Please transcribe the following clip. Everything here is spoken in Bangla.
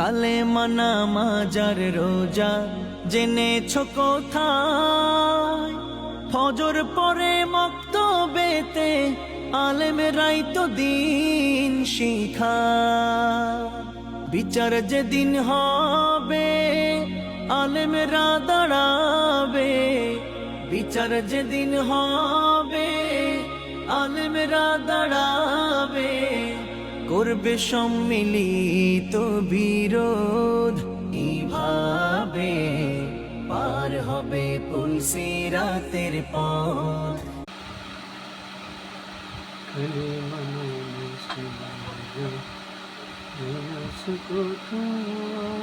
কালেমা নামাজার রোজা জেনেছো কোথায়? ফজর পরে মক্তবেতে আলেমরাই তো দিন শিখায়। বিচার যেদিন হবে আলেমরা দাঁড়াবে, বিচার যেদিন হবে আলেমরা দাঁড়াবে, করবে সম্মিলিত বিরোধ। কিভাবে পার হবে পুলসিরাতের পথ? কালেমা নামাজার রোজা কোথায়?